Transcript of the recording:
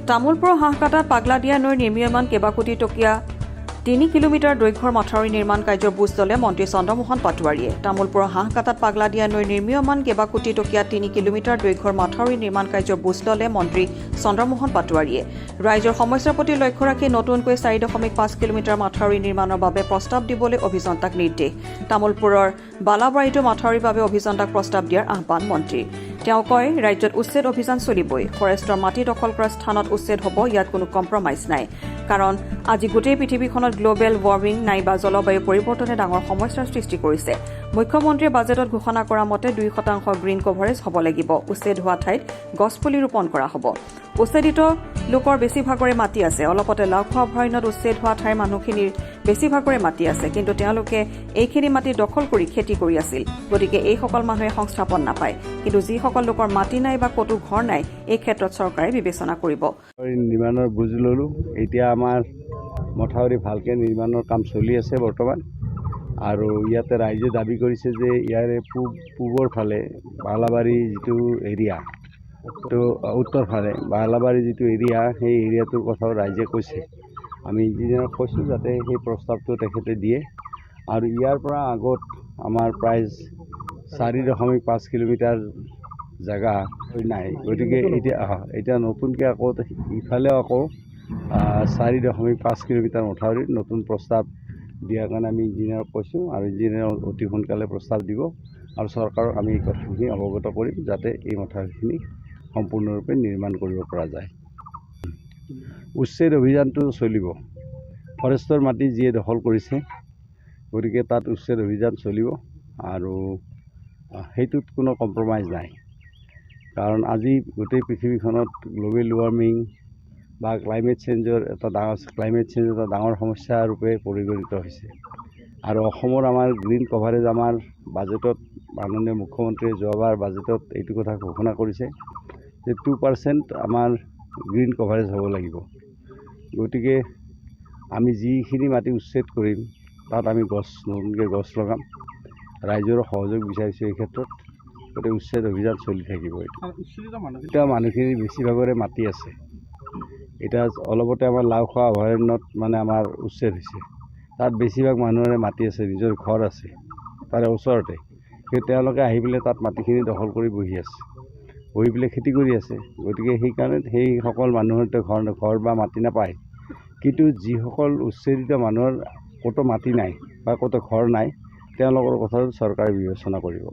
তামোলপুৰৰ হাঁহকাটাত পাগলাদিয়া নৈৰ নিৰ্মীয়মান কেইবা কোটি টকীয়া 3 কিলোমিটাৰ দৈৰ্ঘ্যৰ মাথাউৰি নিৰ্মাণ কাৰ্যৰ বুজ ল'লে মন্ত্ৰী চন্দ্ৰমোহন পাটোৱাৰীয়ে। তামোলপুৰৰ হাঁহকাটাত পাগলাদিয়া নৈৰ নিৰ্মীয়মান কেইবা কোটি টকীয়া 3 কিলোমিটাৰ দৈৰ্ঘ্যৰ মাথাউৰি নিৰ্মাণ কাৰ্যৰ বুজ ল'লে মন্ত্ৰী চন্দ্ৰমোহন পাটোৱাৰীয়ে। ৰাইজৰ সমস্যাৰ প্ৰতি লক্ষ্য ৰাখি নতুনকৈ 4.5 কিলোমিটাৰ মাথাউৰি নিৰ্মাণৰ বাবে প্ৰস্তাৱ দিবলৈ অভিযন্তাক নিৰ্দেশ। তামোলপুৰৰ বালাবাৰীতো মাথাউৰিৰ বাবে অভিযন্তাক প্ৰস্তাৱ দিয়াৰ আহ্বান মন্ত্ৰীৰ। তেওঁ কয়, ৰাজ্যত উচ্ছেদ অভিযান চলিবই। ফৰেষ্টৰ মাটি দখল কৰা স্থানত উচ্ছেদ হ'ব, ইয়াত কোনো কম্প্ৰমাইজ নাই। কাৰণ আজি গোটেই পৃথিৱীখনত গ্ল'বেল ৱাৰ্মিং নাইবা জলবায়ু পৰিৱৰ্তনে ডাঙৰ সমস্যাৰ সৃষ্টি কৰিছে। মুখ্যমন্ত্ৰীয়ে বাজেটত ঘোষণা কৰা মতে 2% গ্ৰীণ কভাৰেজ হ'ব লাগিব। উচ্ছেদ হোৱা ঠাইত গছপুলি ৰোপণ কৰা হ'ব। উচ্ছেদিত লোকৰ বেছিভাগৰে মাটি আছে। অলপতে লাওখোৱা অভয়াৰণ্যত উচ্ছেদ হোৱা ঠাইৰ মানুহখিনিৰ বেছিভাগৰে মাটি আছে, কিন্তু তেওঁলোকে এইখিনি মাটি দখল কৰি খেতি কৰি আছিল। গতিকে এইসকল মানুহে সংস্থাপন নাপায়। কিন্তু যিসকল লোকৰ মাটি নাই বা ক'তো ঘৰ নাই, এই ক্ষেত্ৰত চৰকাৰে বিবেচনা কৰিব। নিৰ্মাণৰ বুজ ল'লোঁ। এতিয়া আমাৰ মথাউৰি ভালকৈ নিৰ্মাণৰ কাম চলি আছে বৰ্তমান। আৰু ইয়াতে ৰাইজে দাবী কৰিছে যে ইয়াৰে পূবৰ ফালে বালাবাৰী যিটো এৰিয়া, তো উত্তৰ ফালে বালাবাৰী যিটো এৰিয়া, সেই এৰিয়াটোৰ কথাও ৰাইজে কৈছে। আমি ইঞ্জিনিয়াৰক কৈছোঁ যাতে সেই প্ৰস্তাৱটো তেখেতে দিয়ে। আৰু ইয়াৰ পৰা আগত আমাৰ প্ৰায় 4.5 কিলোমিটাৰ জেগা নাই। গতিকে এতিয়া নতুনকৈ আকৌ ইফালেও আকৌ 4.5 কিলোমিটাৰ মথাউৰিত নতুন প্ৰস্তাৱ দিয়াৰ কাৰণে আমি ইঞ্জিনিয়াৰক কৈছোঁ। আৰু ইঞ্জিনিয়াৰে অতি সোনকালে প্ৰস্তাৱ দিব আৰু চৰকাৰক আমি এই কথাখিনি অৱগত কৰিম যাতে এই মথাউৰিখিনি সম্পূৰ্ণৰূপে নিৰ্মাণ কৰিব পৰা যায়। উচ্ছেদ অভিযানটো চলিব। ফৰেষ্টৰ মাটি যিয়ে দখল কৰিছে, গতিকে তাত উচ্ছেদ অভিযান চলিব আৰু সেইটোত কোনো কম্প্ৰমাইজ নাই। কাৰণ আজি গোটেই পৃথিৱীখনত গ্ল'বেল ৱাৰ্মিং বা ক্লাইমেট চেঞ্জৰ এটা ডাঙৰ সমস্যা ৰূপে পৰিগণিত হৈছে। আৰু অসমৰ আমাৰ গ্ৰীণ কভাৰেজ আমাৰ বাজেটত মাননীয় মুখ্যমন্ত্ৰীয়ে যোৱাবাৰ বাজেটত এইটো কথা ঘোষণা কৰিছে যে 2% আমাৰ গ্ৰীণ কভাৰেজ হ'ব লাগিব। গতিকে আমি যিখিনি মাটি উচ্ছেদ কৰিম তাত আমি নতুনকৈ গছ লগাম। ৰাইজৰো সহযোগ বিচাৰিছোঁ এই ক্ষেত্ৰত। গতিকে উচ্ছেদ অভিযান চলি থাকিব। এতিয়া মানুহখিনিৰ বেছিভাগৰে মাটি আছে। এতিয়া অলপতে আমাৰ লাওখোৱা অভয়াৰণ্যত আমাৰ উচ্ছেদ হৈছে। তাত বেছিভাগ মানুহৰে মাটি আছে, নিজৰ ঘৰ আছে তাৰে ওচৰতে। কিন্তু তেওঁলোকে আহি পেলাই তাত মাটিখিনি দখল কৰি বহি আছে, বহি পেলাই খেতি কৰি আছে। গতিকে সেইকাৰণে সেইসকল মানুহৰতো ঘৰ বা মাটি নাপায়। কিন্তু যিসকল উচ্ছেদিত মানুহৰ ক'তো মাটি নাই বা ক'তো ঘৰ নাই, তেওঁলোকৰ কথাটো চৰকাৰে বিবেচনা কৰিব।